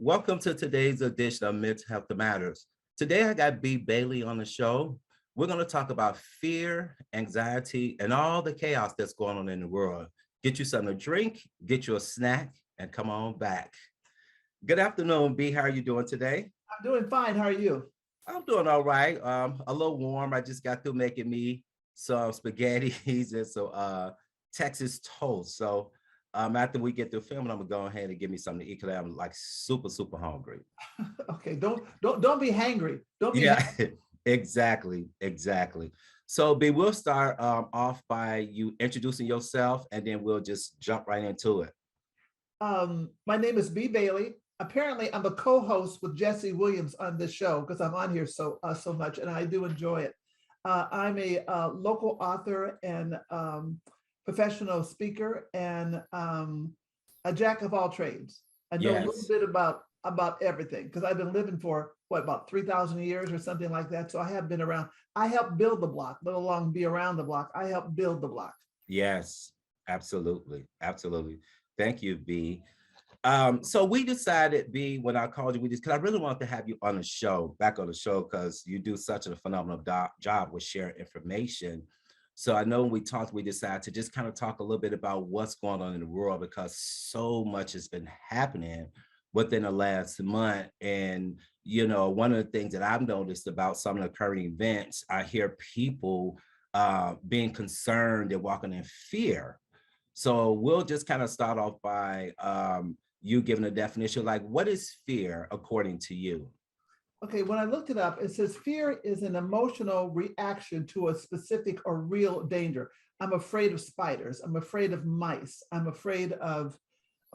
Welcome to today's edition of Mental Health Matters. Today I got B. Bailey on the show. We're going to talk about fear, anxiety, and all the chaos that's going on in the world. Get you something to drink, get you a snack, and come on back. Good afternoon, B. How are you doing today? I'm doing fine. How are you? I'm doing all right. A little warm. I just got through making me some spaghettis and some Texas toast. So after we get through filming, I'm gonna go ahead and give me something to eat because I'm like super hungry. Okay, don't be hangry. Don't be Yeah, hangry. exactly. So B, we'll start off by you introducing yourself, and then we'll just jump right into it. My name is B. Bailey. Apparently, I'm a co-host with Jesse Williams on this show because I'm on here so much, and I do enjoy it. I'm a local author and professional speaker, and a jack of all trades. I know a little bit about everything because I've been living for about 3,000 years or something like that. So I have been around. I helped build the block, let alone be around the block. I helped build the block. Yes, absolutely. Thank you, B. So we decided, B, when I called you, because I really wanted to have you on the show, back on the show, because you do such a phenomenal job with sharing information. So I know when we talked, we decided to just kind of talk a little bit about what's going on in the world, because so much has been happening within the last month. And, you know, one of the things that I've noticed about some of the current events, I hear people being concerned and walking in fear. So we'll just kind of start off by you giving a definition, like what is fear according to you? Okay, when I looked it up, it says fear is an emotional reaction to a specific or real danger. I'm afraid of spiders. I'm afraid of mice. I'm afraid of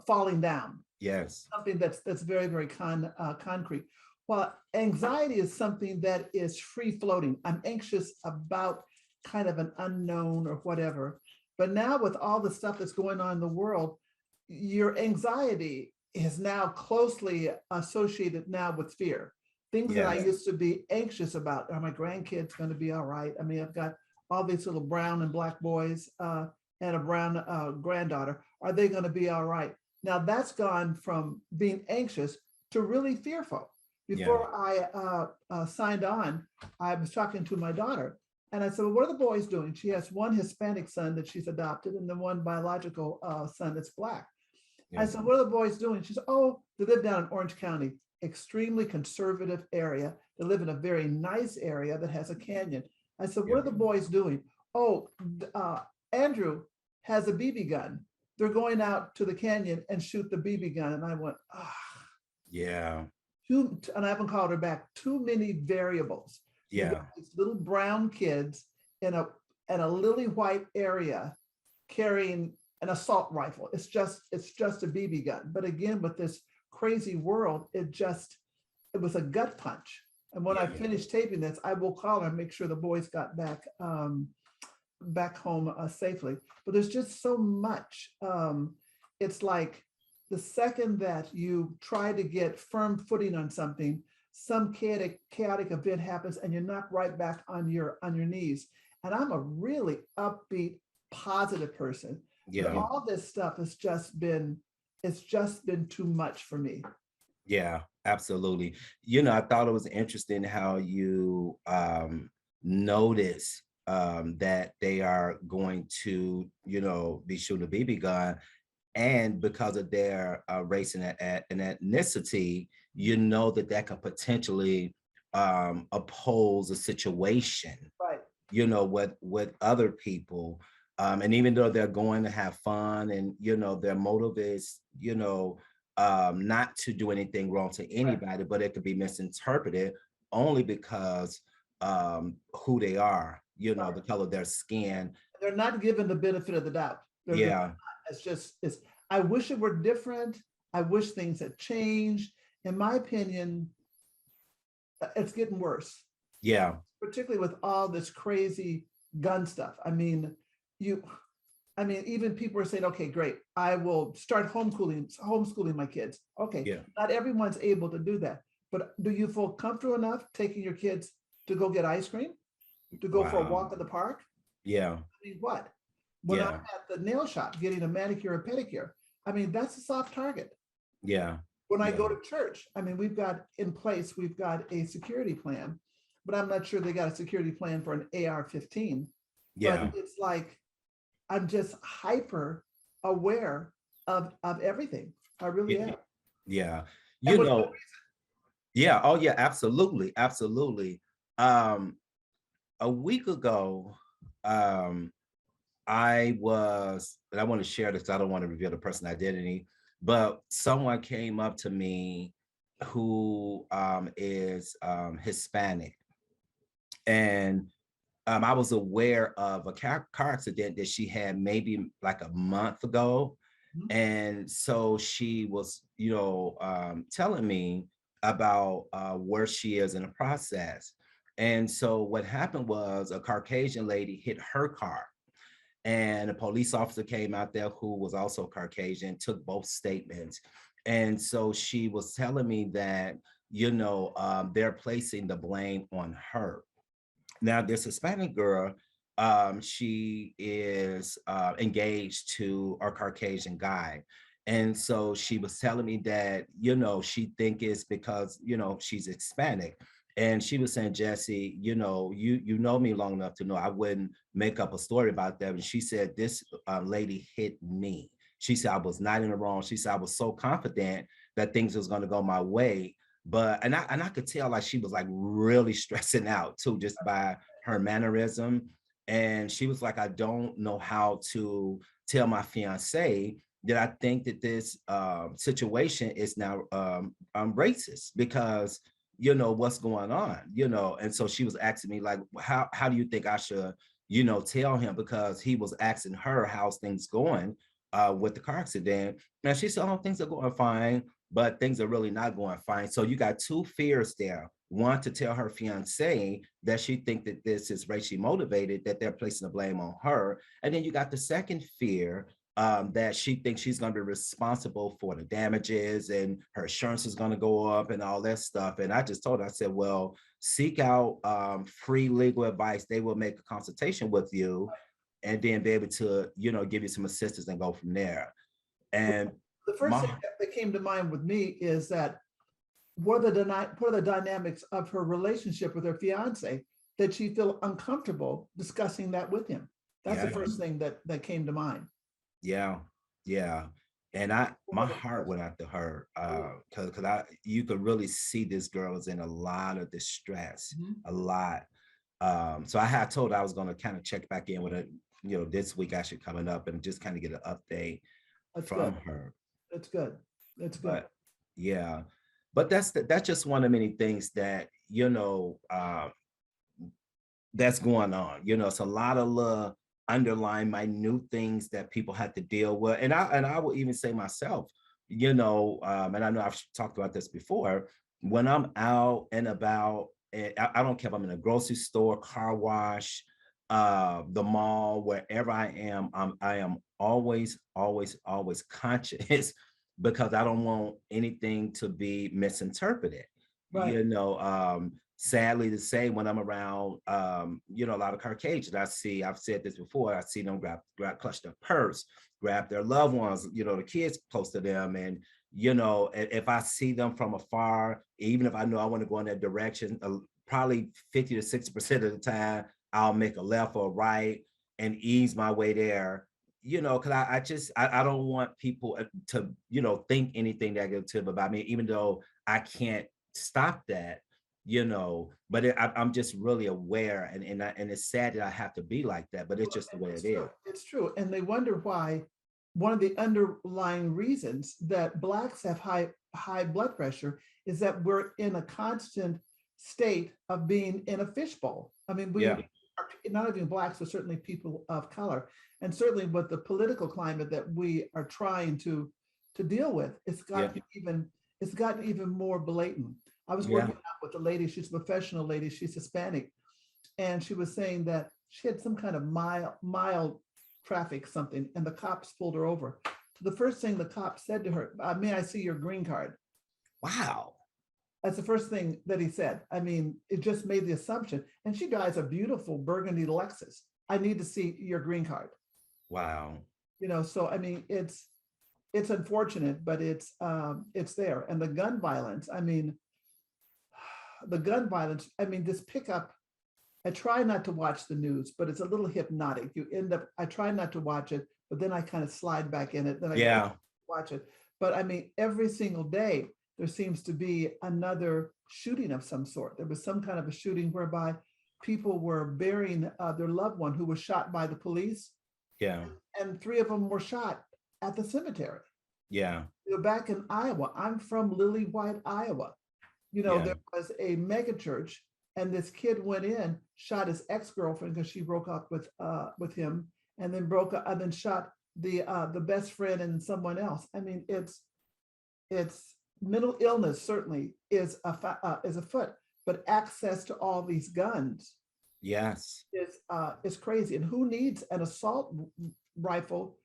falling down. Yes. Something that's very concrete. While anxiety is something that is free floating. I'm anxious about kind of an unknown or whatever. But now with all the stuff that's going on in the world, your anxiety is now closely associated now with fear. Things that I used to be anxious about. Are my grandkids going to be all right? I mean, I've got all these little brown and black boys and a brown granddaughter. Are they going to be all right? Now that's gone from being anxious to really fearful. Before I signed on, I was talking to my daughter and I said, well, what are the boys doing? She has one Hispanic son that she's adopted and then one biological son that's Black. I said, what are the boys doing? She said, oh, they live down in Orange County, extremely conservative area. They live in a very nice area that has a canyon. I said, what are the boys doing? Oh, Andrew has a BB gun. They're going out to the canyon and shoot the BB gun. And I went, and I haven't called her back. Too many variables. These little brown kids in a lily white area carrying an assault rifle. It's just a BB gun. But again, with this crazy world, it was a gut punch. And when I finished taping this, I will call her and make sure the boys got back home safely. But there's just so much. It's like the second that you try to get firm footing on something, some chaotic event happens and you're knocked right back on your knees. And I'm a really upbeat, positive person. But all this stuff has just been too much for me. Yeah, absolutely. You know, I thought it was interesting how you notice that they are going to, you know, be shooting a BB gun, and because of their race and ethnicity, you know that could potentially oppose a situation. Right. with other people. And even though they're going to have fun and, their motive is, not to do anything wrong to Right. anybody, but it could be misinterpreted only because who they are, Right. the color of their skin. They're not given the benefit of the doubt. They're Yeah, it's just it's I wish it were different. I wish things had changed. In my opinion, it's getting worse, yeah, particularly with all this crazy gun stuff. You even people are saying, okay, great, I will start homeschooling my kids. Okay, yeah. not everyone's able to do that. But do you feel comfortable enough taking your kids to go get ice cream, to go for a Wow. walk in the park? Yeah, What? When I'm yeah, at the nail shop getting a manicure or pedicure, that's a soft target. yeah, When I go yeah, to church, we've got a security plan, but I'm not sure they got a security plan for an AR-15. But yeah, it's like I'm just hyper aware of everything. I really yeah, am. yeah. And You with know, yeah, oh yeah, absolutely, absolutely. Um, a week ago, um, and I want to share this, I don't want to reveal the person identity, but someone came up to me who is Hispanic. And I was aware of a car accident that she had maybe like a month ago. Mhm. And so she was, telling me about where she is in the process. And so what happened was a Caucasian lady hit her car, and a police officer came out there who was also Caucasian, took both statements. And so she was telling me that, they're placing the blame on her. Now, this Hispanic girl, she is engaged to a Caucasian guy. And so she was telling me that, she think it's because, she's Hispanic. And she was saying, Jesse, you know me long enough to know I wouldn't make up a story about that. And she said, this lady hit me. She said, I was not in the wrong. She said, I was so confident that things was going to go my way, but and I could tell like she was like really stressing out too, just by her mannerism. And she was like, I don't know how to tell my fiance that I think that this situation is now racist because what's going on, and so she was asking me like, how do you think I should tell him, because he was asking her how's things going with the car accident. And she said, oh, things are going fine, but things are really not going fine. So you got two fears there. One, to tell her fiance that she think that this is racially motivated, that they're placing the blame on her. And then you got the second fear, that she thinks she's going to be responsible for the damages and her insurance is going to go up and all that stuff. And I just told her, I said, well, seek out free legal advice. They will make a consultation with you and then be able to, give you some assistance and go from there. And The first thing my that came to mind with me is that what are the dynamics of her relationship with her fiance that she feel uncomfortable discussing that with him. That's the Yeah, first thing that came to mind. yeah, yeah. And my heart went out to her, because I you could really see this girl is in a lot of distress, Mhm. a lot. So I had told her I was going to kind of check back in with her, this week actually coming up, and just kind of get an update That's good. from her. That's good. That's good. But yeah, but that's just one of many things that that's going on. It's a lot of underlying minute things that people have to deal with. And I will even say myself, and I know I've talked about this before, when I'm out and about, and I don't care if I'm in a grocery store, car wash, the mall, wherever I am always, always, always conscious because I don't want anything to be misinterpreted. Right. Sadly to say, when I'm around, a lot of Caucasians, I've said this before, I see them clutch their purse, grab their loved ones, the kids close to them. And, if I see them from afar, even if I know I want to go in that direction, probably 50 to 60% of the time, I'll make a left or a right and ease my way there. Because I don't want people to think anything negative about me, even though I can't stop that. but I'm just really aware, and it's sad that I have to be like that, but it's just the way It's it true. is. It's true. And they wonder why one of the underlying reasons that Blacks have high blood pressure is that we're in a constant state of being in a fishbowl. I mean, we Yeah, are not even Blacks, but certainly people of color. And certainly with the political climate that we are trying to deal with, yeah, it's gotten even more blatant. I was yeah. working out with a lady, she's a professional lady, she's Hispanic, and she was saying that she had some kind of mild traffic something, and the cops pulled her over. So the first thing the cop said to her, "May I see your green card?" Wow, That's the first thing that he said. I mean, it just made the assumption. And she drives a beautiful burgundy Lexus. I need to see your green card. wow. So I mean, it's unfortunate, but it's there. And the gun violence. I mean, the gun violence. I mean, this pickup. I try not to watch the news, but it's a little hypnotic. You end up, I try not to watch it, but then I kind of slide back in it. Then I go Yeah, watch it. But I mean, every single day, there seems to be another shooting of some sort. There was some kind of a shooting whereby people were burying their loved one who was shot by the police, yeah, and three of them were shot at the cemetery. yeah, Back in Iowa, I'm from Lily White, Iowa. yeah, There was a mega church, and this kid went in, shot his ex-girlfriend because she broke up with him, and then broke up, and then shot the best friend and someone else. I mean, it's mental illness certainly is afoot, but access to all these guns yes, is crazy. And who needs an assault rifle?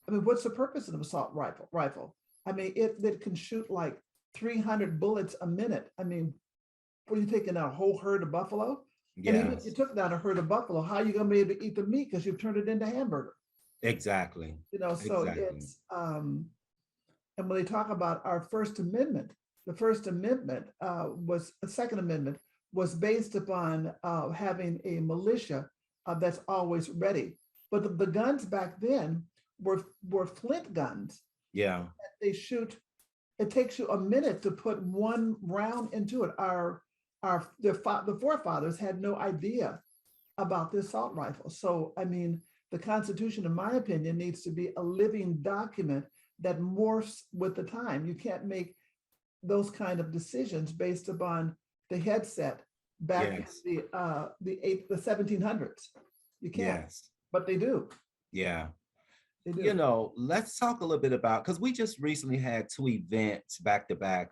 I mean, what's the purpose of an assault rifle? I mean, it can shoot like 300 bullets a minute. I mean, were you taking out a whole herd of buffalo? And even if you yes, took down a herd of buffalo, how are you going to be able to eat the meat because you've turned it into hamburger? exactly, So exactly. and when they talk about our First Amendment, the First Amendment was the Second Amendment was based upon having a militia that's always ready. But the guns back then were flint guns. Yeah, They shoot. It takes you a minute to put one round into it. The forefathers had no idea about the assault rifle. So I mean, the Constitution, in my opinion, needs to be a living document that morphs with the time. You can't make those kind of decisions based upon the headset back in yes, the 1700s. You can't, yes, but they do. yeah. They do. Let's talk a little bit about, because we just recently had two events back to back.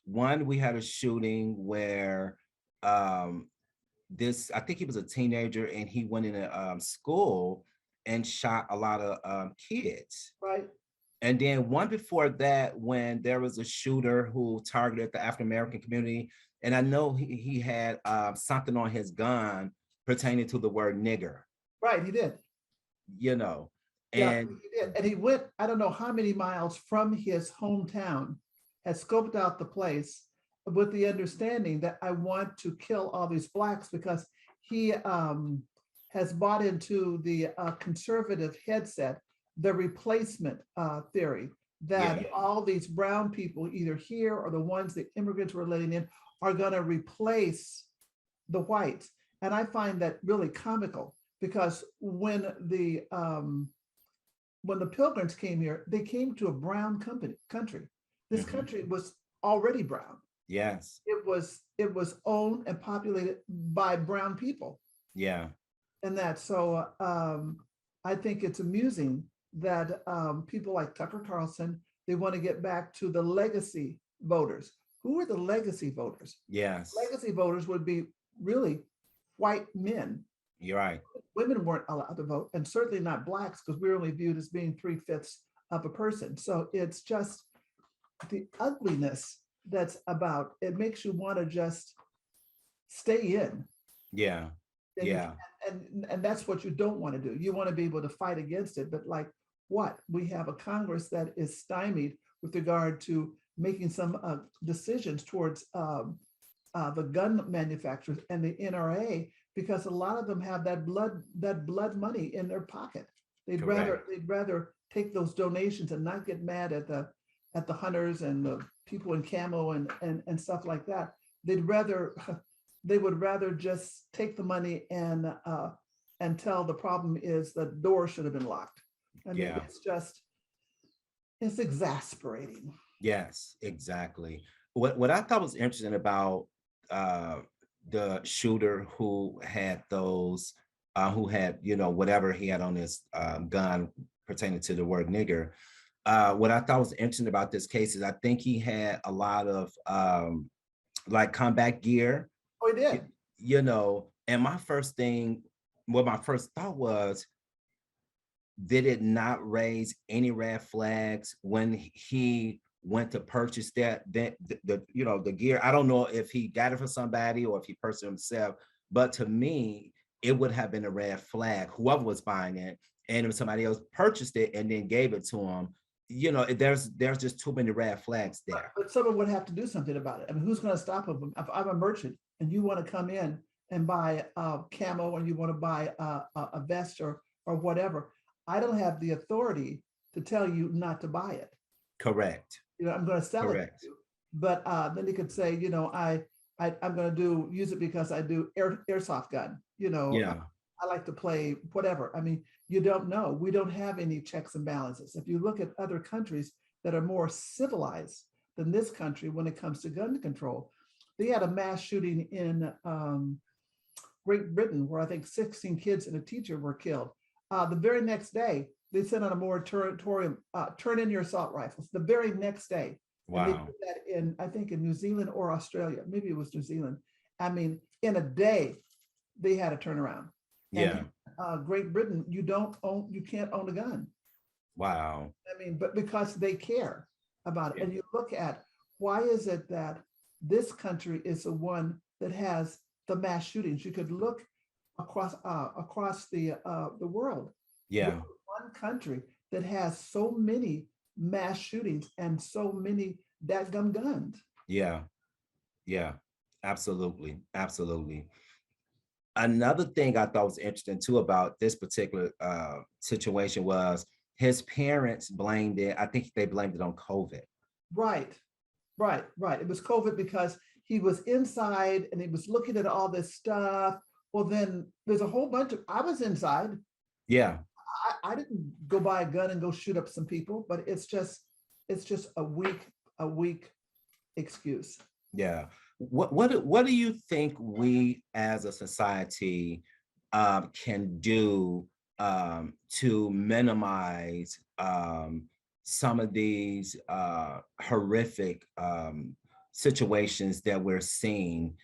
One, we had a shooting where um, I think he was a teenager, and he went in a school and shot a lot of kids. Right. And then one before that, when there was a shooter who targeted the African American community, and I know he had something on his gun pertaining to the word nigger, Right. He did. you know, Yeah, and he did. And he went, I don't know how many miles from his hometown, had scoped out the place with the understanding that I want to kill all these blacks because he has bought into the conservative headset, the replacement theory, yeah, that all these brown people, either here or the ones that immigrants were letting in, are going to replace the whites. And I find that really comical because when the Pilgrims came here, they came to a brown country. This mhm, country was already brown. yes, It was owned and populated by brown people, yeah, and that so I think it's amusing that people like Tucker Carlson, they want to get back to the legacy voters. Who are the legacy voters? yes, Legacy voters would be really white men. you're right. Women weren't allowed to vote, and certainly not blacks, because we're only viewed as being 3/5 of a person. So it's just the ugliness that's about it makes you want to just stay in. Yeah, And you yeah, and that's what you don't want to do. You want to be able to fight against it, but like what? We have a Congress that is stymied with regard to making some decisions towards the gun manufacturers and the NRA, because a lot of them have that blood money in their pocket. They'd correct. rather they'd rather take those donations and not get mad at the hunters and the people in camo and stuff like that. they'd rather they would rather just take the money and tell the problem is the door should have been locked. I mean, Yeah. it's just it's exasperating. Yes, exactly. What I thought was interesting about uh the shooter who had those who had, you know, whatever he had on his gun pertaining to the word nigger. What I thought was interesting about this case is I think he had a lot of like combat gear, Oh, he y- did. you know, and my first thing, what my first thought was, did it not raise any red flags when he went to purchase that the you know the gear? I don't know if he got it for somebody or if he purchased it himself, but to me, it would have been a red flag, whoever was buying it, and if somebody else purchased it and then gave it to him, you know, there's just too many red flags there. But someone would have to do something about it. I mean, who's going to stop them? If I'm a merchant and you want to come in and buy camo and you want to buy a vest or whatever, I don't have the authority to tell you not to buy it. Correct. You know, I'm going to sell it to Correct. you. But then you could say, you know, I'm going to use it because I do airsoft gun. You know, Yeah. I like to play whatever. I mean, you don't know. We don't have any checks and balances. If you look at other countries that are more civilized than this country when it comes to gun control, they had a mass shooting in Great Britain where I think 16 kids and a teacher were killed. The very next day, they sent out a moratorium, turn in your assault rifles. The very next day, and they Wow. did that in, I think, in New Zealand or Australia. Maybe it was New Zealand. I mean, in a day, they had a turnaround. And Yeah. Great Britain, you can't own a gun. Wow. I mean, but because they care about it. Yeah. And you look at why is it that this country is the one that has the mass shootings? You could look across the world. We're Yeah. one country that has so many mass shootings and so many dadgum guns. Yeah. Yeah. Absolutely. Absolutely. Another thing I thought was interesting too about this particular situation was his parents blamed it. I think they blamed it on COVID. Right, right. It was COVID because he was inside and he was looking at all this stuff. Well, then there's a whole bunch of, I was inside. Yeah, I didn't go buy a gun and go shoot up some people, but it's just a weak excuse. yeah. What do you think we as a society can do to minimize some of these horrific situations that we're seeing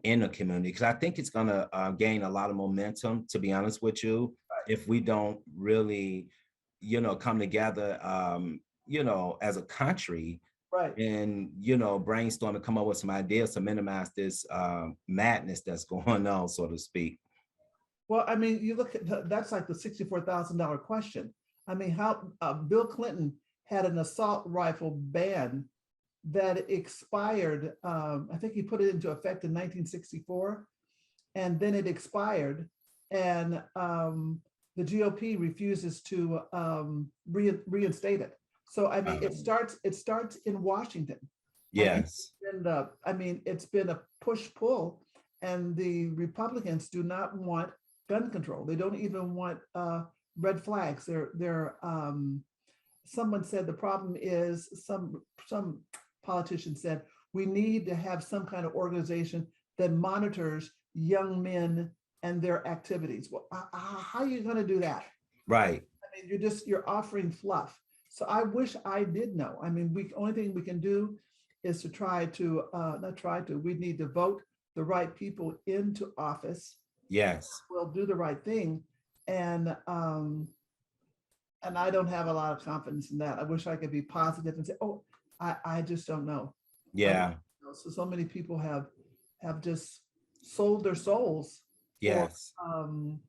in the community? Because I think it's going to gain a lot of momentum, to be honest with you, if we don't really, you know, come together, you know, as a country Right. and, you know, brainstorm and come up with some ideas to minimize this madness that's going on, so to speak. Well, I mean, you look at that's like the $64,000 question. I mean, how Bill Clinton had an assault rifle ban that expired. I think he put it into effect in 1964, and then it expired, and the GOP refuses to reinstate it. So I mean, it Um, starts it starts in Washington. I think yes, I mean, it's been a push pull, and the Republicans do not want gun control. They don't even want red flags. Someone said the problem is some politician said we need to have some kind of organization that monitors young men and their activities. Well, how are you going to do that? right. I mean, you're offering fluff. So I wish I did know. I mean, we only thing we can do is to try to not try to. We need to vote the right people into office. Yes, We'll do the right thing, and I don't have a lot of confidence in that. I wish I could be positive and say, oh, I just don't know. I don't yeah, know. So many people have just sold their souls for yes, um,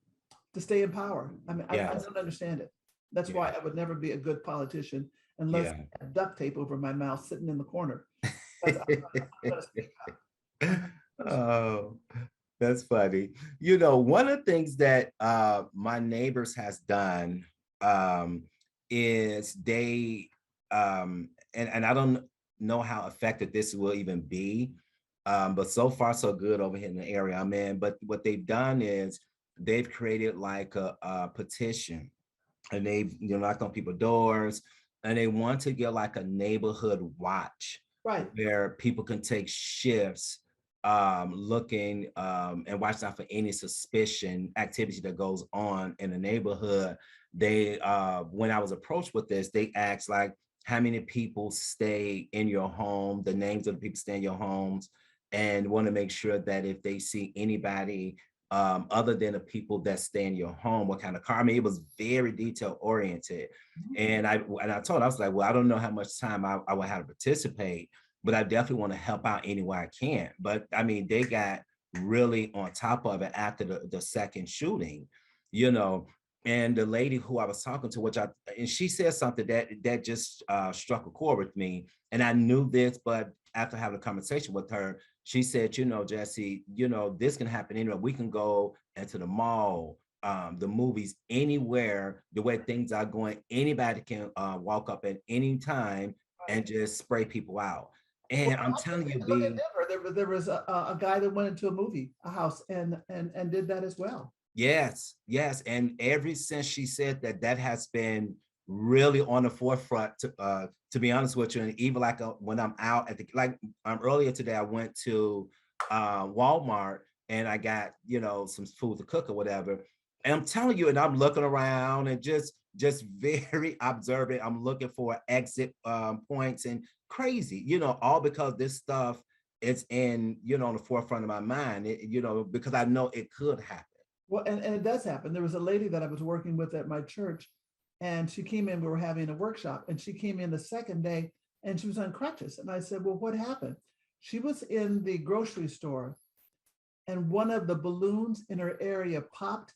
to stay in power. I mean, I yes, don't understand it. That's why yeah, I would never be a good politician unless yeah. I had duct tape over my mouth sitting in the corner. Because I'm going to speak up. I'm gonna Oh, that's funny. You know, one of the things that my neighbors has done is they and I don't know how effective this will even be, But so far so good over here in the area I'm in. But what they've done is they've created like a petition, and they've knocked on people's doors, and they want to get like a neighborhood watch Right. where people can take shifts, looking, and watch out for any suspicion activity that goes on in the neighborhood. They when I was approached with this, they asked like how many people stay in your home, the names of the people stay in your homes, and want to make sure that if they see anybody other than the people that stay in your home, what kind of car. I mean, it was very detail oriented. Mhm. And I told her, I was like, well, I don't know how much time I would have to participate, but I definitely want to help out any way I can. But I mean, they got really on top of it after the second shooting, you know. And the lady who I was talking to, and she said something that just struck a chord with me. And I knew this, but after having a conversation with her, she said, Jesse, this can happen anywhere. We can go into the mall, the movies, anywhere, the way things are going, anybody can walk up at any time Right. and just spray people out. Well, And I'm telling you, look at B, Denver. There was a guy that went into a movie, a house, and did that as well. yes, yes. And ever since she said that, that has been really on the forefront, to be honest with you. And even like when I'm out at the, like earlier today, I went to Walmart and I got, some food to cook or whatever. And I'm telling you, and I'm looking around and just very observant. I'm looking for exit points and crazy, all because this stuff is in, on the forefront of my mind, because I know it could happen. Well, and it does happen. There was a lady that I was working with at my church, and she came in. We were having a workshop, and she came in the second day, and she was on crutches. And I said, "Well, what happened?" She was in the grocery store, and one of the balloons in her area popped,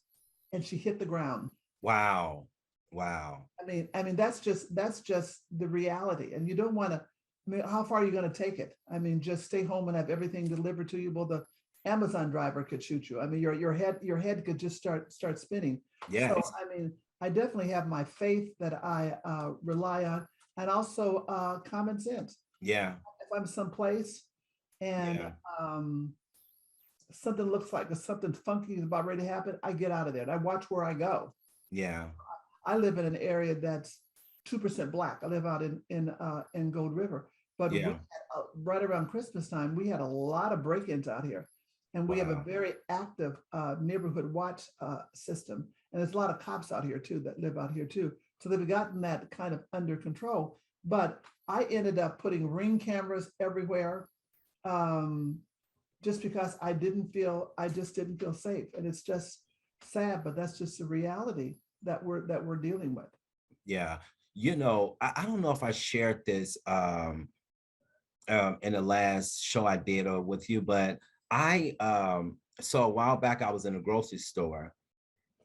and she hit the ground. Wow. Wow. I mean, that's just the reality, and you don't want to. I mean, how far are you going to take it? I mean, just stay home and have everything delivered to you. Well, the Amazon driver could shoot you. I mean, your head could just start spinning. So, Yes. I mean, I definitely have my faith that I rely on, and also common sense. Yeah. If I'm someplace and Yeah. um, something looks like something funky is about ready to happen, I get out of there and I watch where I go. Yeah. I live in an area that's 2% black. I live out in Gold River, but we Yeah. had, right around Christmas time, we had a lot of break-ins out here, and we have a Wow. very active neighborhood watch system, and there's a lot of cops out here too that live out here too. So they've gotten that kind of under control. But I ended up putting ring cameras everywhere, um, just because I just didn't feel safe, and it's just sad, but that's just the reality that we're dealing with. Yeah. I don't know if I shared this in the last show I did or with you, but I so a while back I was in a grocery store,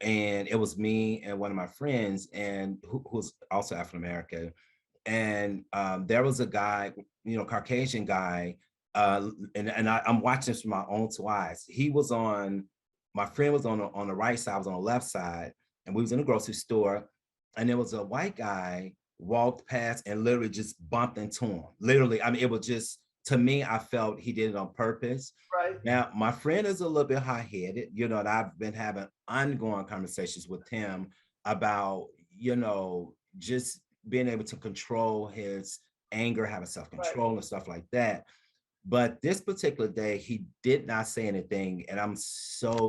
and it was me and one of my friends, and who's also African American. And there was a guy, Caucasian guy, I'm watching this from my own two eyes. My friend was on the right side, I was on the left side, and we was in a grocery store, and there was a white guy walked past and literally just bumped into him. Literally, I mean, it was just, to me, I felt he did it on purpose. Right. Now, my friend is a little bit high-headed, and I've been having ongoing conversations with him about, just being able to control his anger, having Right. self-control and stuff like that. But this particular day, he did not say anything. And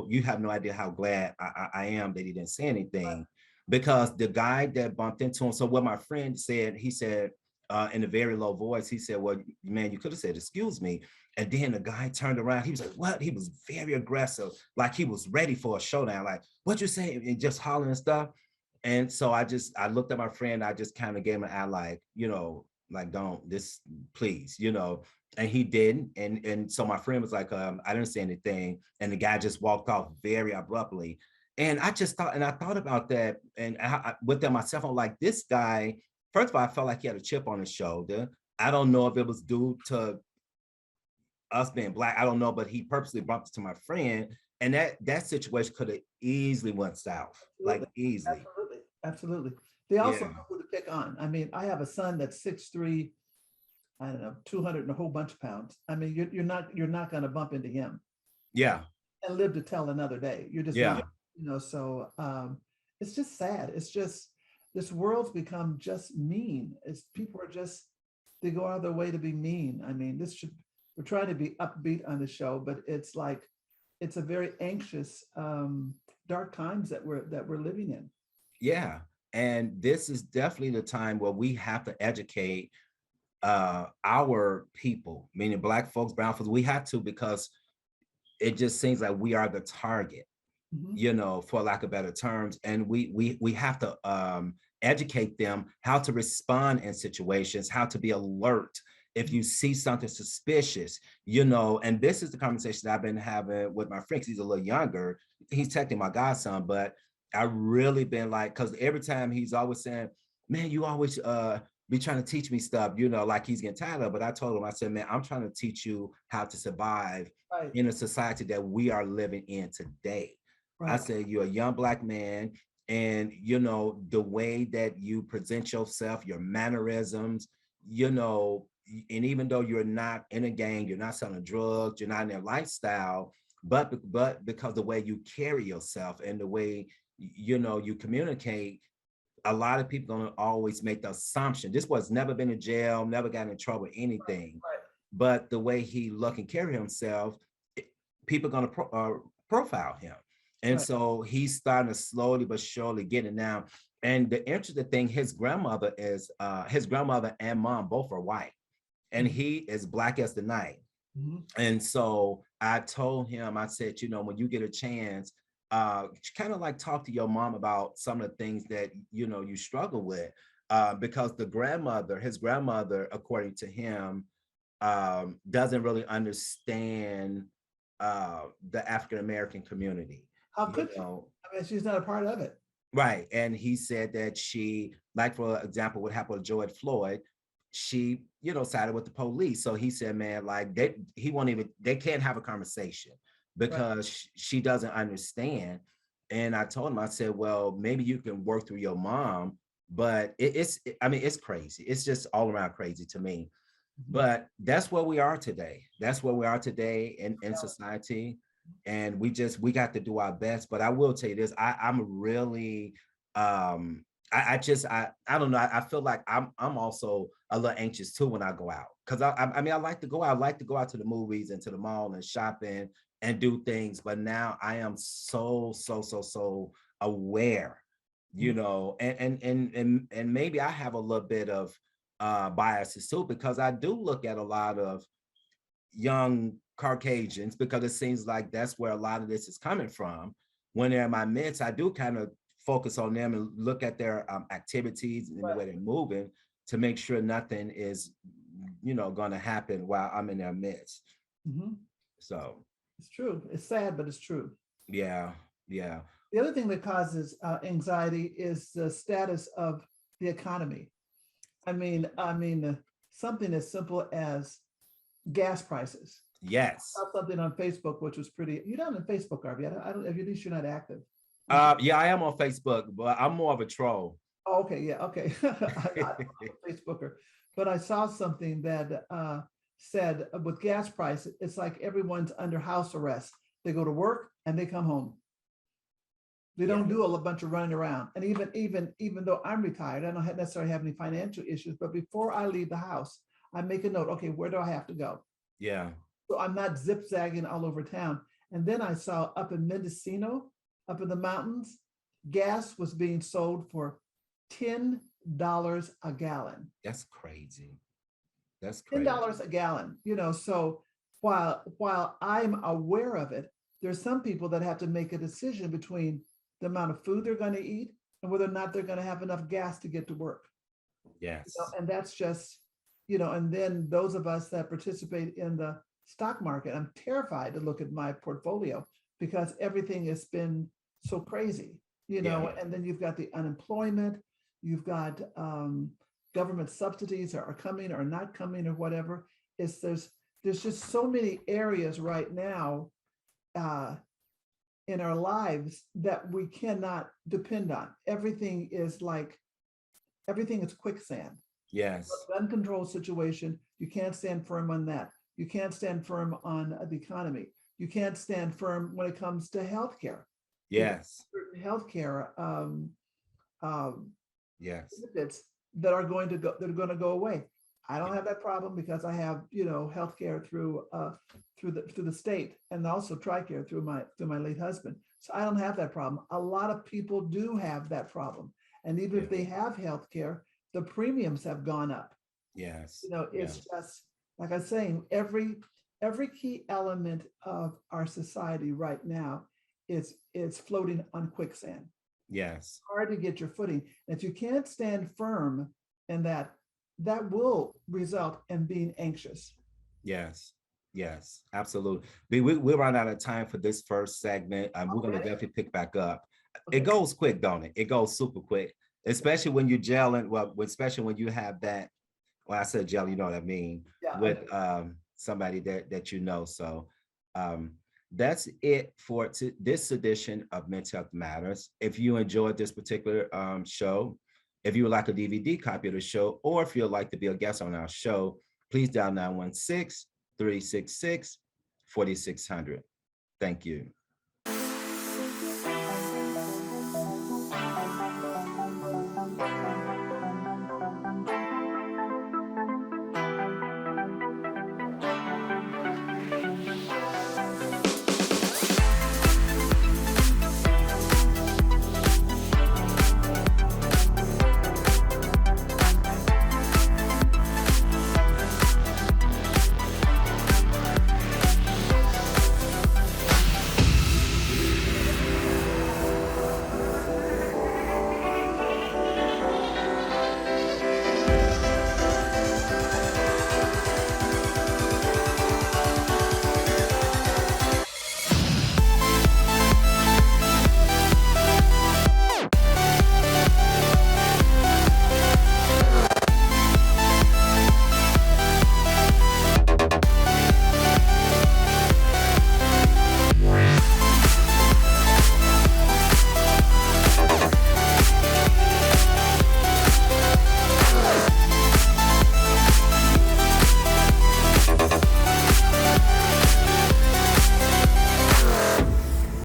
you have no idea how glad I am that he didn't say anything, because the guy that bumped into him. So what my friend said, he said, in a very low voice, he said, well, man, you could have said, excuse me. And then the guy turned around. He was like, what? He was very aggressive, like he was ready for a showdown. Like, what you say? And just hollering and stuff. And so I looked at my friend. I just kind of gave him an eye, like, like, don't this, please, and he didn't. And so my friend was like, I didn't say anything. And the guy just walked off very abruptly. And I thought about that, and with that myself, I'm like, this guy, first of all, I felt like he had a chip on his shoulder. I don't know if it was due to us being black. I don't know, but he purposely bumped to my friend. And that situation could have easily went south, like Absolutely. easily. Absolutely. Absolutely. They also Yeah. know who to pick on. I mean, I have a son that's 6'3", I don't know, 200 and a whole bunch of pounds. I mean, you're not going to bump into him Yeah, and live to tell another day. You're just not, yeah, so it's just sad. It's just this world's become just mean. It's people are just they go out of their way to be mean. I mean, this should we're trying to be upbeat on the show, but it's like it's a very anxious, dark times that we're living in. yeah. And this is definitely the time where we have to educate our people, meaning Black folks, brown folks. We have to, because it just seems like we are the target, Mhm. for lack of better terms. And we have to educate them how to respond in situations, how to be alert if you see something suspicious, and this is the conversation that I've been having with my friends. He's a little younger. He's technically my godson, but I really been like, because every time he's always saying, man, you always be trying to teach me stuff, like he's getting tired of. But I told him, I said, man, I'm trying to teach you how to survive Right, in a society that we are living in today. I right, said, you're a young Black man, and the way that you present yourself, your mannerisms, and even though you're not in a gang, you're not selling drugs, you're not in their lifestyle, but because the way you carry yourself and the way you communicate, a lot of people gonna always make the assumption this was never been in jail, never got in trouble, anything. right, But the way he look and carry himself, people gonna profile him. And right. so he's starting to slowly but surely get it now. And the interesting thing, his grandmother and mom both are white, and Mhm, he is Black as the night. mhm. And so I told him, I said, when you get a chance, kind of like talk to your mom about some of the things that you struggle with, because his grandmother, according to him, doesn't really understand the African American community. How You could she? know, I mean, she's not a part of it. Right. And he said that she, like for example, what happened with George Floyd, she, sided with the police. So he said, man, like they can't have a conversation Right. because she doesn't understand. And I told him, I said, well, maybe you can work through your mom, but I mean, it's crazy. It's just all around crazy to me. Mhm. But that's where we are today. That's where we are today in society. And we got to do our best. But I will tell you this, I'm really I don't know. I feel like I'm also a little anxious too when I go out. Cause I mean I like to go out. I like to go out to the movies and to the mall and shopping and do things. But now I am so aware, Mhm. and maybe I have a little bit of biases too, because I do look at a lot of young Caucasians, because it seems like that's where a lot of this is coming from. When they're in my midst, I do kind of focus on them and look at their activities and the Right. way they're moving to make sure nothing is, going to happen while I'm in their midst. Mhm. So, It's true. It's sad, but it's true. yeah, yeah, The other thing that causes anxiety is the status of the economy. Something as simple as gas prices. I yes. saw something on Facebook which was pretty. You're not on Facebook, Harvey. I don't. At least you're not active. You should. Yeah, I am on Facebook, but I'm more of a troll. Oh, okay, yeah, okay. I'm a Facebooker, but I saw something that said with gas prices, it's like everyone's under house arrest. They go to work and they come home. They Yeah, don't do a bunch of running around. And even though I'm retired, I don't necessarily have any financial issues. But before I leave the house, I make a note. Okay, where do I have to go? yeah. So I'm not zip-zagging all over town. And then I saw up in Mendocino, up in the mountains, gas was being sold for $10 a gallon. That's crazy. That's crazy. $10 a gallon, so while I'm aware of it, there's some people that have to make a decision between the amount of food they're going to eat and whether or not they're going to have enough gas to get to work. Yes. And that's just, and then those of us that participate in the stock market, I'm terrified to look at my portfolio because everything has been so crazy, Yeah. and then you've got the unemployment, you've got government subsidies are coming or not coming or whatever. It's there's just so many areas right now uh, in our lives that we cannot depend on. Everything is quicksand. Yes. Gun control situation, you can't stand firm on that. You can't stand firm on the economy. You can't stand firm when it comes to healthcare, because Yes. certain healthcare um, Yes. benefits that are going to go away. I don't have that problem because I have, healthcare through the state, and also TRICARE through my late husband. So I don't have that problem. A lot of people do have that problem, and even Yeah. if they have healthcare, the premiums have gone up. Yes. It's Yes. just like I'm saying, every key element of our society right now is floating on quicksand. Yes. Hard to get your footing. And if you can't stand firm in that, that will result in being anxious. Yes. Yes. Absolutely. We're running out of time for this first segment. We're going to Already? definitely pick back up. It Okay. goes quick, don't it? It goes super quick, especially when you're gelling. Well, especially when you have that. Well, I said gel, you know what I mean, Yeah. with somebody that you know. So that's it for this edition of Mental Health Matters. If you enjoyed this particular show, if you would like a DVD copy of the show, or if you'd like to be a guest on our show, please dial 916-366-4600. Thank you.